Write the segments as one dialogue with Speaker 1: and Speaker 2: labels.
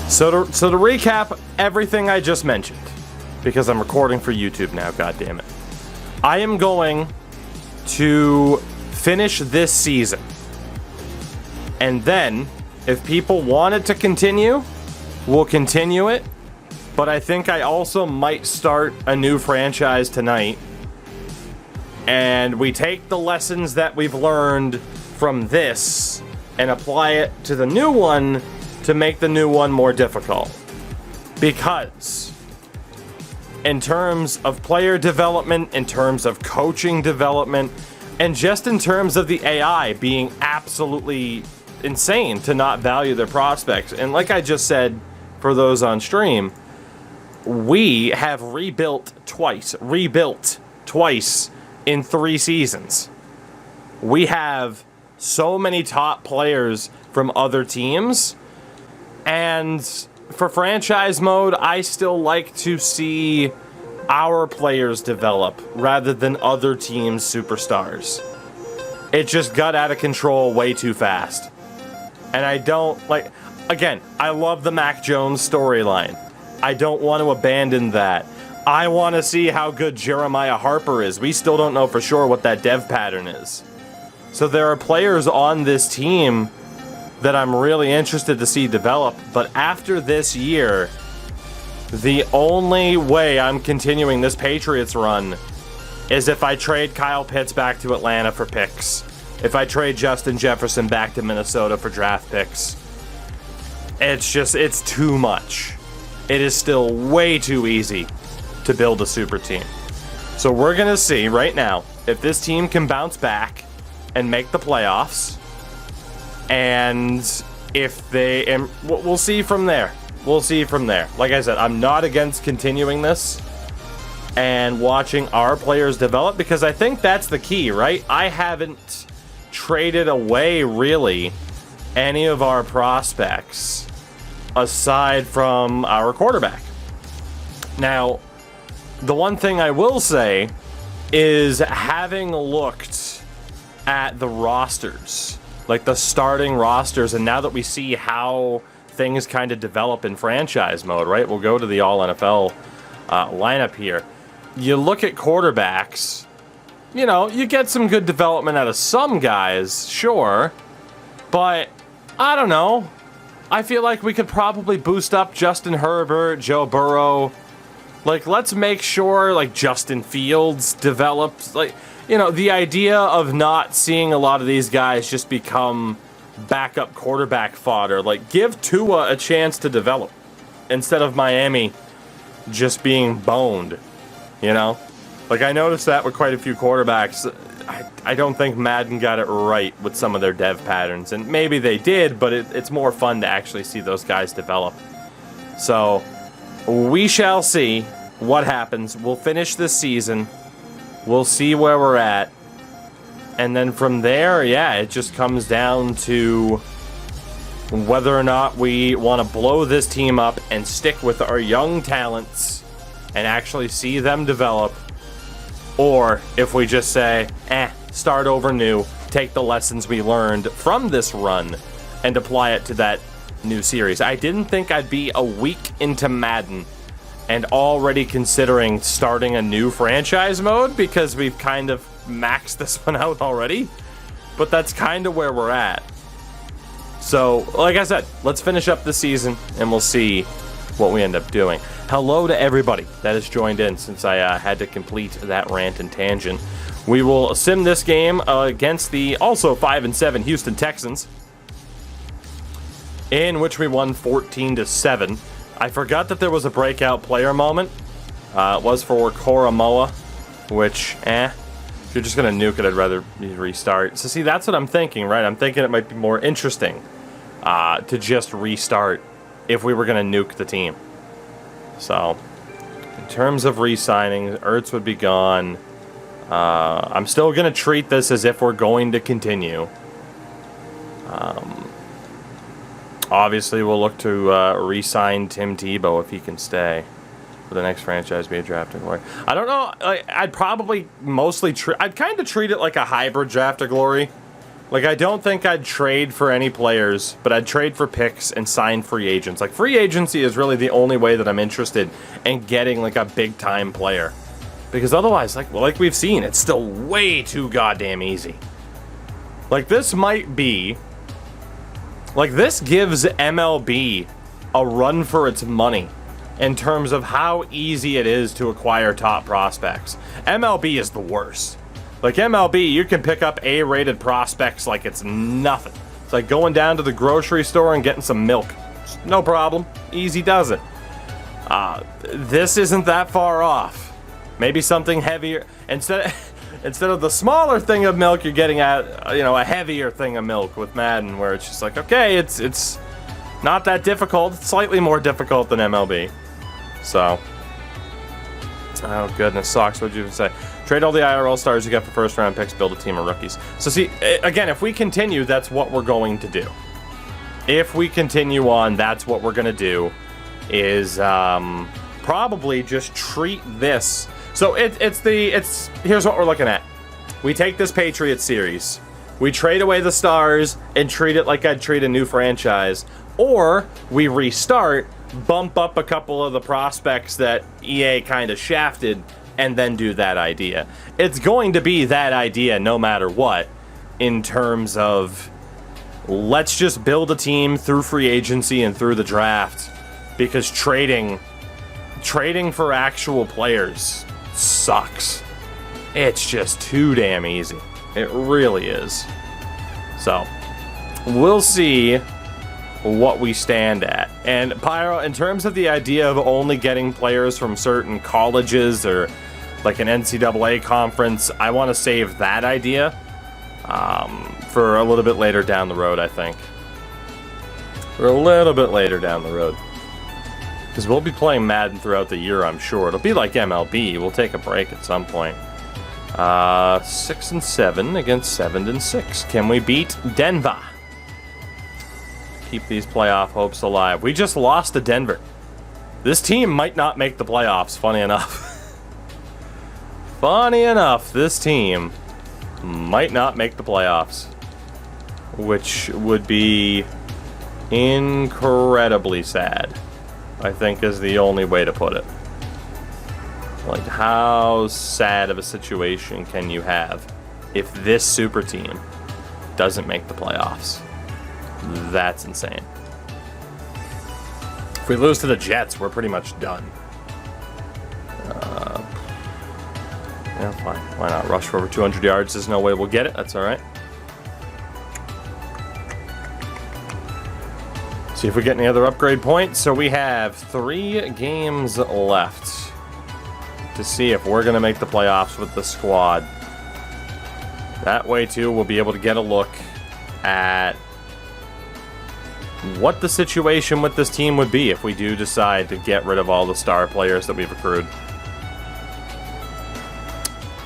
Speaker 1: So to recap everything I just mentioned, because I'm recording for YouTube now, goddammit. I am going to finish this season. And then, if people want it to continue, we'll continue it. But I think I also might start a new franchise tonight. And we take the lessons that we've learned from this and apply it to the new one to make the new one more difficult. Because in terms of player development, in terms of coaching development, and just in terms of the AI being absolutely insane to not value their prospects. And like I just said, for those on stream, we have rebuilt twice in 3 seasons. We have so many top players from other teams. And for franchise mode, I still like to see our players develop rather than other teams' superstars. It just got out of control way too fast. And I don't, like, again, I love the Mac Jones storyline. I don't want to abandon that. I want to see how good Jeremiah Harper is. We still don't know for sure what that dev pattern is. So there are players on this team that I'm really interested to see develop, but after this year, the only way I'm continuing this Patriots run is if I trade Kyle Pitts back to Atlanta for picks, if I trade Justin Jefferson back to Minnesota for draft picks. It's too much. It is still way too easy to build a super team. So we're gonna see right now if this team can bounce back and make the playoffs. And if they, and we'll see from there. We'll see from there. Like I said, I'm not against continuing this and watching our players develop, because I think that's the key, right? I haven't traded away really any of our prospects aside from our quarterback. Now, the one thing I will say is, having looked at the rosters, like the starting rosters, and now that we see how things kind of develop in franchise mode, right? We'll go to the All-NFL lineup here. You look at quarterbacks, you know, you get some good development out of some guys, sure, but I don't know. I feel like we could probably boost up Justin Herbert, Joe Burrow. Like, let's make sure, like, Justin Fields develops, like, you know, the idea of not seeing a lot of these guys just become backup quarterback fodder. Like, give Tua a chance to develop instead of Miami just being boned, you know? Like, I noticed that with quite a few quarterbacks. I don't think Madden got it right with some of their dev patterns. And maybe they did, but it's more fun to actually see those guys develop. So, we shall see what happens. We'll finish this season. We'll see where we're at. And then from there, yeah, it just comes down to whether or not we want to blow this team up and stick with our young talents and actually see them develop. Or if we just say, start over new, take the lessons we learned from this run and apply it to that new series. I didn't think I'd be a week into Madden and already considering starting a new franchise mode, because we've kind of maxed this one out already. But that's kind of where we're at. So, like I said, let's finish up the season and we'll see what we end up doing. Hello to everybody that has joined in since I had to complete that rant and tangent. We will sim this game against the also 5-7 Houston Texans, in which we won 14-7. I forgot that there was a breakout player moment. It was for Koromoa, which, if you're just going to nuke it, I'd rather you restart. So see, that's what I'm thinking, right? I'm thinking it might be more interesting to just restart if we were going to nuke the team. So, in terms of re-signing, Ertz would be gone. I'm still going to treat this as if we're going to continue. Obviously, we'll look to re-sign Tim Tebow if he can stay for the next franchise be a draft of glory. I don't know. I'd probably mostly I'd kind of treat it like a hybrid draft of glory, Like, I don't think I'd trade for any players, but I'd trade for picks and sign free agents. Like, free agency is really the only way that I'm interested in getting, like, a big-time player. Because otherwise, like we've seen, it's still way too goddamn easy. Like, this might be... Like, this gives MLB a run for its money in terms of how easy it is to acquire top prospects. MLB is the worst. Like, MLB, you can pick up A-rated prospects like it's nothing. It's like going down to the grocery store and getting some milk. Just no problem. Easy does it. This isn't that far off. Maybe something heavier. Instead of the smaller thing of milk, you're getting at, you know, a heavier thing of milk with Madden, where it's just like, okay, it's not that difficult. It's slightly more difficult than MLB. So, oh goodness, Sox, what'd you even say? Trade all the IRL stars you got for first round picks, build a team of rookies. So see, again, if we continue, that's what we're going to do. If we continue on, that's what we're going to do, is probably just treat this. So here's what we're looking at. We take this Patriots series, we trade away the stars and treat it like I'd treat a new franchise, or we restart, bump up a couple of the prospects that EA kind of shafted, and then do that idea. It's going to be that idea no matter what, in terms of let's just build a team through free agency and through the draft, because trading for actual players sucks. It's just too damn easy. It really is. So, we'll see what we stand at. And Pyro, in terms of the idea of only getting players from certain colleges or like an NCAA conference, I want to save that idea for a little bit later down the road, I think. For a little bit later down the road. Because we'll be playing Madden throughout the year, I'm sure. It'll be like MLB. We'll take a break at some point. 6-7 against 7-6. Can we beat Denver? Keep these playoff hopes alive. We just lost to Denver. This team might not make the playoffs, funny enough. Funny enough, this team might not make the playoffs. Which would be incredibly sad, I think, is the only way to put it. Like, how sad of a situation can you have if this super team doesn't make the playoffs? That's insane. If we lose to the Jets, we're pretty much done. Yeah, fine. Why not? Rush for over 200 yards. There's no way we'll get it. That's all right. See if we get any other upgrade points. So we have 3 games left to see if we're going to make the playoffs with the squad. That way, too, we'll be able to get a look at what the situation with this team would be if we do decide to get rid of all the star players that we've accrued.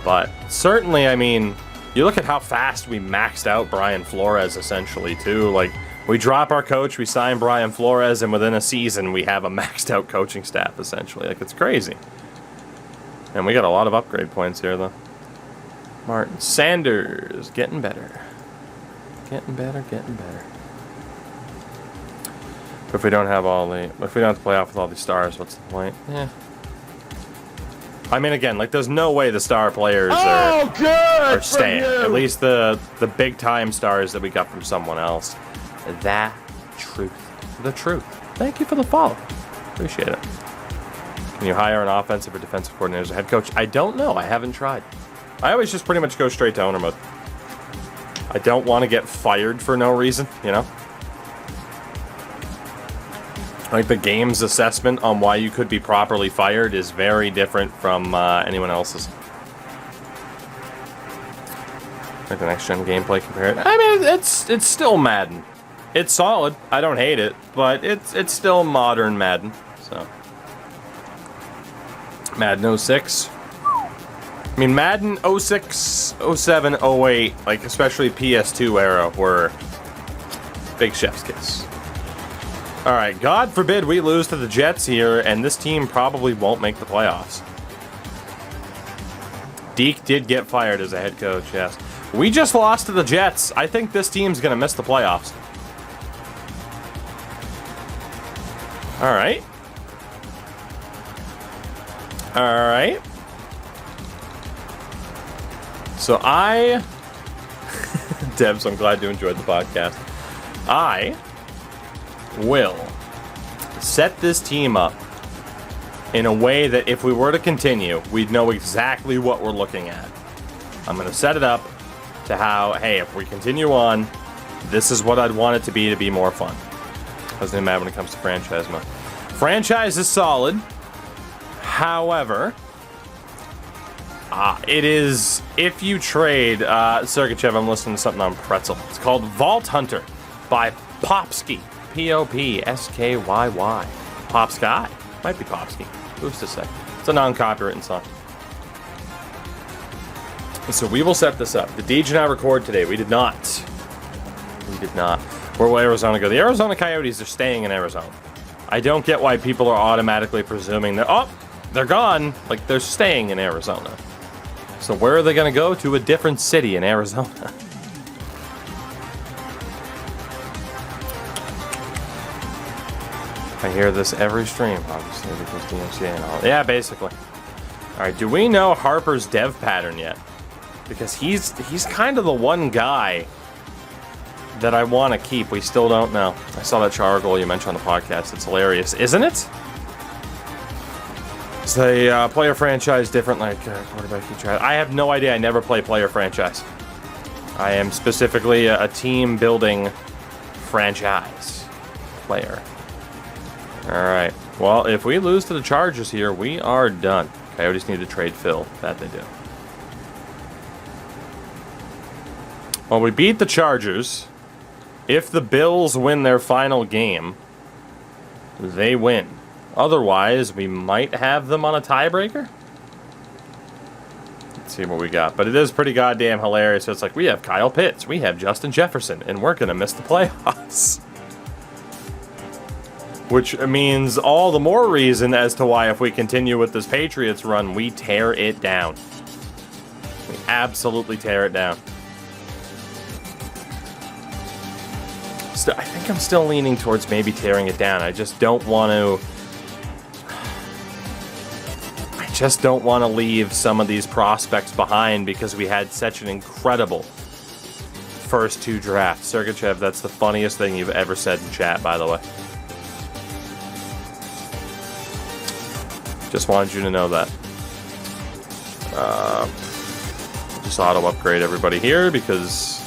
Speaker 1: But certainly, I mean, you look at how fast we maxed out Brian Flores, essentially, too. Like, we drop our coach, we sign Brian Flores, and within a season, we have a maxed out coaching staff, essentially. Like, it's crazy. And we got a lot of upgrade points here, though. Martin Sanders, getting better. Getting better, getting better. If we don't have if we don't have to play off with all these stars, what's the point? Yeah. I mean, again, like, there's no way the star players are staying. At least the big time stars that we got from someone else. The truth. Thank you for the follow. Appreciate it. Can you hire an offensive or defensive coordinator as a head coach? I don't know. I haven't tried. I always just pretty much go straight to owner mode. I don't want to get fired for no reason, you know? Like, the game's assessment on why you could be properly fired is very different from anyone else's. Like the next-gen gameplay compared. I mean, it's still Madden. It's solid. I don't hate it, but it's still modern Madden. So, Madden 06. I mean, Madden 06, 07, 08, like, especially PS2 era, were big chef's kiss. All right, God forbid we lose to the Jets here, and this team probably won't make the playoffs. Deke did get fired as a head coach, yes. We just lost to the Jets. I think this team's going to miss the playoffs. All right. All right. So Debs, I'm glad you enjoyed the podcast. I will set this team up in a way that if we were to continue, we'd know exactly what we're looking at. I'm going to set it up to how, hey, if we continue on, this is what I'd want it to be more fun. Doesn't even matter when it comes to franchise mode. Franchise is solid. However, it is, if you trade, Sergachev, I'm listening to something on Pretzel. It's called Vault Hunter by Popsky. Popskyy. Popsky? Might be Popsky. Who's to say? It's a non-copywritten song. So we will set this up. The Deej and I record today. We did not. Where will Arizona go? The Arizona Coyotes are staying in Arizona. I don't get why people are automatically presuming that, oh, they're gone. Like, they're staying in Arizona. So where are they going to go? To a different city in Arizona. I hear this every stream, obviously, because DMCA and all. Yeah, basically. All right, do we know Harper's dev pattern yet? Because he's kind of the one guy that I want to keep. We still don't know. I saw that char goal you mentioned on the podcast. It's hilarious, isn't it? Is the player franchise different like quarterback you try? I have no idea. I never play player franchise. I am specifically a team building franchise player. All right. Well, if we lose to the Chargers here, we are done. Coyotes need to trade Phil. That they do. Well, we beat the Chargers. If the Bills win their final game, they win. Otherwise, we might have them on a tiebreaker. Let's see what we got. But it is pretty goddamn hilarious. So it's like, we have Kyle Pitts, we have Justin Jefferson, and we're going to miss the playoffs. Which means all the more reason as to why if we continue with this Patriots run, we tear it down. We absolutely tear it down. I think I'm still leaning towards maybe tearing it down. I just don't want to leave some of these prospects behind because we had such an incredible first two drafts. Sergachev, that's the funniest thing you've ever said in chat, by the way. Just wanted you to know that. Just auto upgrade everybody here because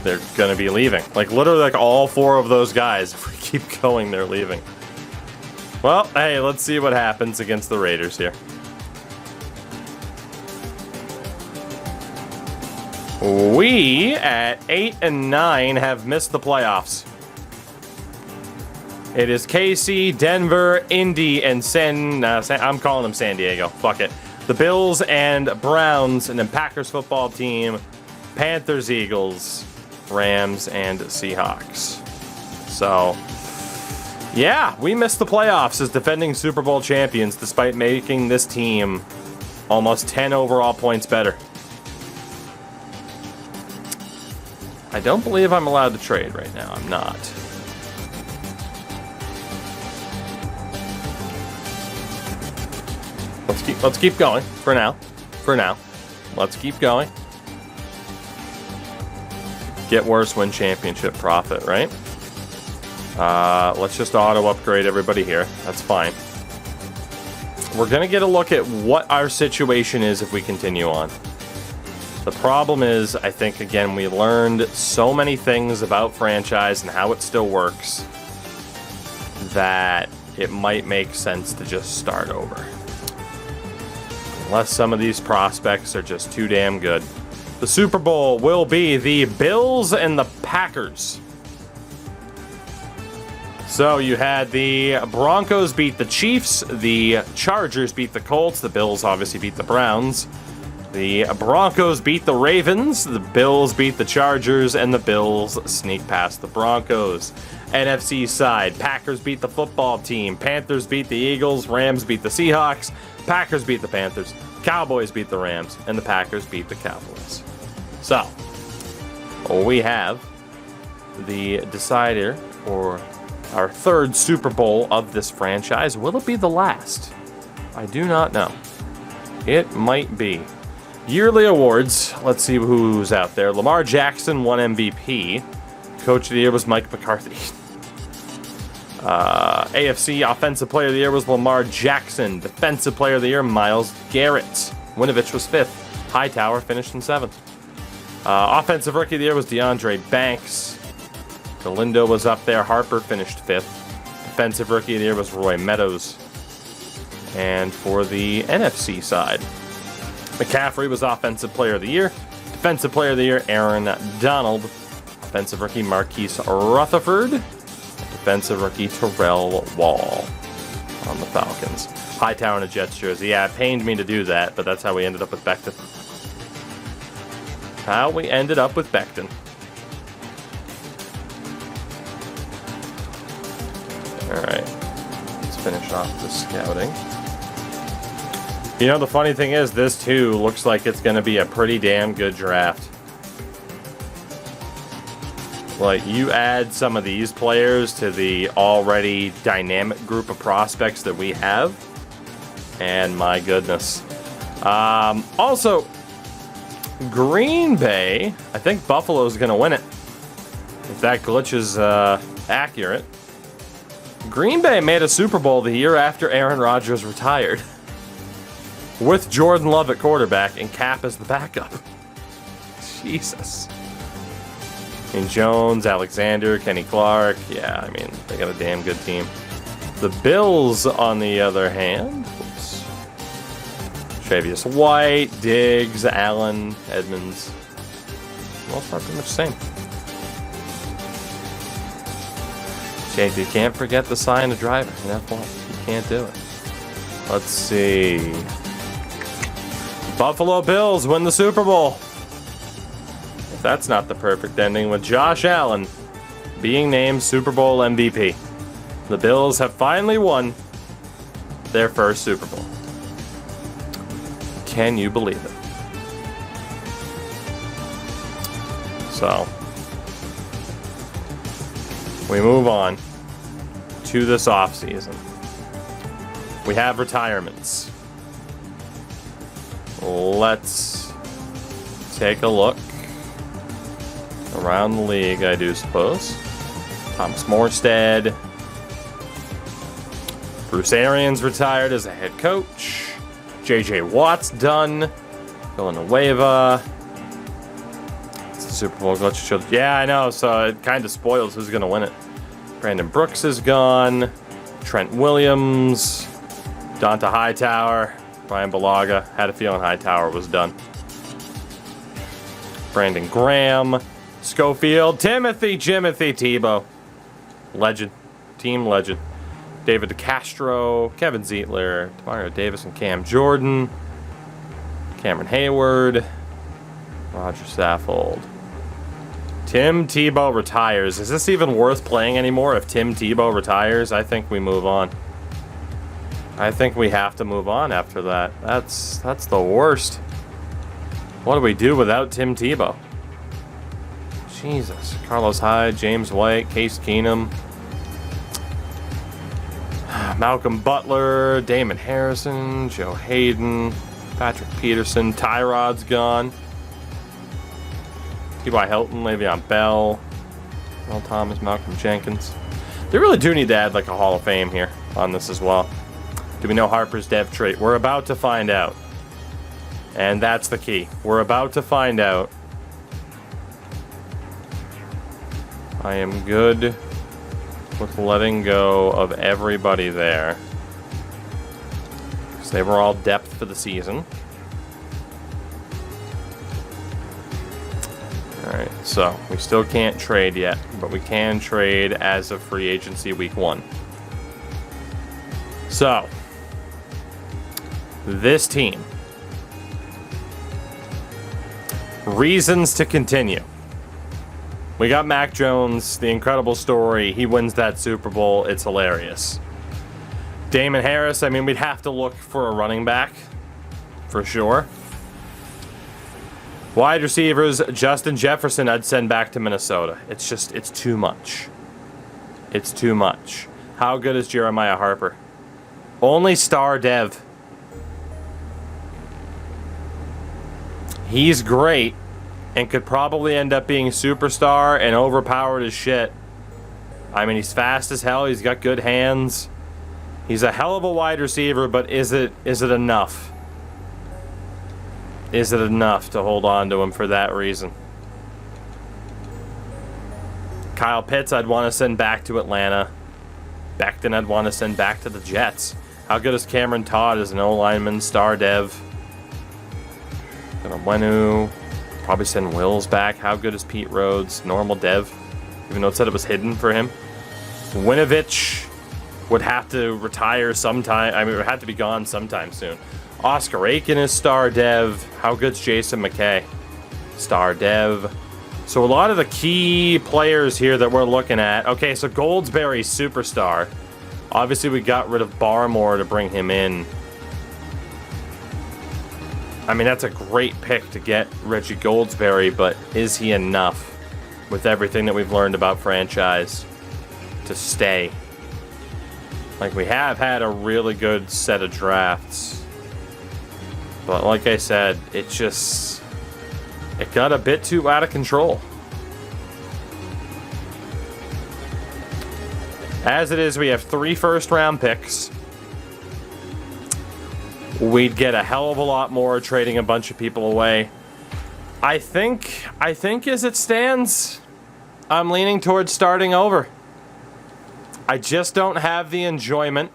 Speaker 1: they're going to be leaving. Like, literally, like, all four of those guys, if we keep going, they're leaving. Well, hey, let's see what happens against the Raiders here. We, at 8-9, have missed the playoffs. It is KC, Denver, Indy, and I'm calling them San Diego. Fuck it. The Bills and Browns, and then Packers football team, Panthers, Eagles, Rams, and Seahawks. So, yeah, we missed the playoffs as defending Super Bowl champions despite making this team almost 10 overall points better. I don't believe I'm allowed to trade right now. I'm not. Let's keep going for now. Let's keep going. Get worse, win championship, profit, right? Let's just auto upgrade everybody here. That's fine. We're gonna get a look at what our situation is if we continue on. The problem is, I think, again, we learned so many things about franchise and how it still works that it might make sense to just start over. Unless some of these prospects are just too damn good. The Super Bowl will be the Bills and the Packers. So you had the Broncos beat the Chiefs, the Chargers beat the Colts, the Bills obviously beat the Browns. The Broncos beat the Ravens, the Bills beat the Chargers, and the Bills sneak past the Broncos. NFC side, Packers beat the football team, Panthers beat the Eagles, Rams beat the Seahawks, Packers beat the Panthers, Cowboys beat the Rams, and the Packers beat the Cowboys. So, we have the decider for our third Super Bowl of this franchise. Will it be the last? I do not know. It might be. Yearly awards. Let's see who's out there. Lamar Jackson won MVP. Coach of the Year was Mike McCarthy. AFC Offensive Player of the Year was Lamar Jackson. Defensive Player of the Year, Myles Garrett. Winovich was 5th. Hightower finished in 7th. Offensive Rookie of the Year was DeAndre Banks. Galindo was up there. Harper finished 5th. Defensive Rookie of the Year was Roy Meadows. And for the NFC side, McCaffrey was Offensive Player of the Year. Defensive Player of the Year, Aaron Donald. Offensive Rookie, Marquise Rutherford. Defensive Rookie, Terrell Wall on the Falcons. Hightower in a Jets jersey. Yeah, it pained me to do that, but that's how we ended up with Becton. How we ended up with Becton. Alright. Let's finish off the scouting. You know, the funny thing is, this too looks like it's going to be a pretty damn good draft. Like, you add some of these players to the already dynamic group of prospects that we have, and my goodness. Also, Green Bay, I think Buffalo's going to win it. If that glitch is accurate. Green Bay made a Super Bowl the year after Aaron Rodgers retired. With Jordan Love at quarterback and Cap as the backup. Jesus. And Jones, Alexander, Kenny Clark. Yeah, I mean, they got a damn good team. The Bills, on the other hand. Oops. Travius White, Diggs, Allen, Edmonds. Most part, pretty much the same. Jake, you can't forget the sign of driver in F1. You can't do it. Let's see. Buffalo Bills win the Super Bowl. If that's not the perfect ending, with Josh Allen being named Super Bowl MVP. The Bills have finally won their first Super Bowl. Can you believe it? So, we move on to this offseason. We have retirements. Let's take a look around the league, I do suppose. Thomas Morstead. Bruce Arians retired as a head coach. J.J. Watt's done. Villanueva. It's the Super Bowl glitch. Yeah, I know, so it kind of spoils who's going to win it. Brandon Brooks is gone. Trent Williams. Donta Hightower. Brian Balaga. Had a feeling Hightower was done. Brandon Graham. Schofield. Timothy Tebow. Legend. Team legend. David DeCastro. Kevin Zietler. Demario Davis and Cam Jordan. Cameron Hayward. Roger Saffold. Tim Tebow retires. Is this even worth playing anymore if Tim Tebow retires? I think we move on. I think we have to move on after that. That's the worst. What do we do without Tim Tebow? Jesus. Carlos Hyde, James White, Case Keenum, Malcolm Butler, Damon Harrison, Joe Hayden, Patrick Peterson, Tyrod's gone. T.Y. Hilton, Le'Veon Bell, Earl Thomas, Malcolm Jenkins. They really do need to add like a Hall of Fame here on this as well. Do we know Harper's dev trait? We're about to find out. And that's the key. We're about to find out. I am good with letting go of everybody there. Because they were all depth for the season. Alright, so we still can't trade yet, but we can trade as of free agency week 1. So, this team. Reasons to continue. We got Mac Jones, the incredible story. He wins that Super Bowl. It's hilarious. Damon Harris, I mean, we'd have to look for a running back, for sure. Wide receivers, Justin Jefferson, I'd send back to Minnesota. It's just, it's too much. It's too much. How good is Jeremiah Harper? Only star dev. He's great and could probably end up being superstar and overpowered as shit. I mean, he's fast as hell. He's got good hands. He's a hell of a wide receiver, but is it enough? Is it enough to hold on to him for that reason? Kyle Pitts, I'd want to send back to Atlanta. Becton, I'd want to send back to the Jets. How good is Cameron Todd as an O-lineman, star dev? Wenu, probably send Wills back. How good is Pete Rhodes, normal dev? Even though it said it was hidden for him. Winovich would have to retire sometime. I mean, it would have to be gone sometime soon. Oscar Aiken is star dev. How good's Jason McKay? Star dev. So a lot of the key players here that we're looking at. Okay, so Goldsberry, superstar. Obviously, we got rid of Barmore to bring him in. I mean, that's a great pick to get Reggie Goldsberry, but is he enough with everything that we've learned about franchise to stay? Like, we have had a really good set of drafts. But like I said, it got a bit too out of control. As it is, we have 3 first-round picks. We'd get a hell of a lot more trading a bunch of people away. I think as it stands, I'm leaning towards starting over. I just don't have the enjoyment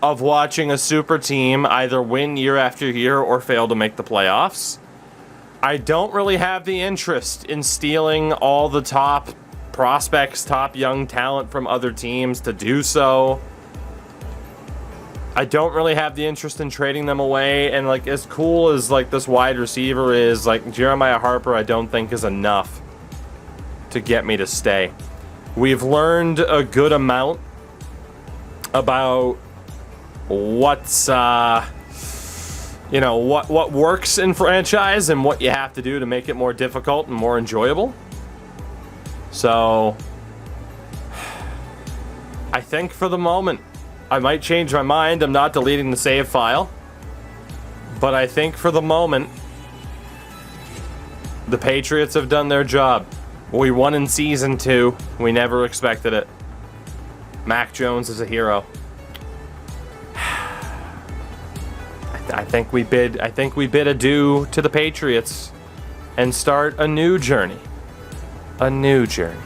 Speaker 1: of watching a super team either win year after year or fail to make the playoffs. I don't really have the interest in stealing all the top prospects, top young talent from other teams to do so. I don't really have the interest in trading them away, and like as cool as like this wide receiver is, like Jeremiah Harper I don't think is enough to get me to stay. We've learned a good amount about what's what works in franchise and what you have to do to make it more difficult and more enjoyable. So I think for the moment I might change my mind. I'm not deleting the save file, but I think for the moment the Patriots have done their job. We won in season 2. We never expected it. Mac Jones is a hero. I think we bid adieu to the Patriots and start a new journey. A new journey.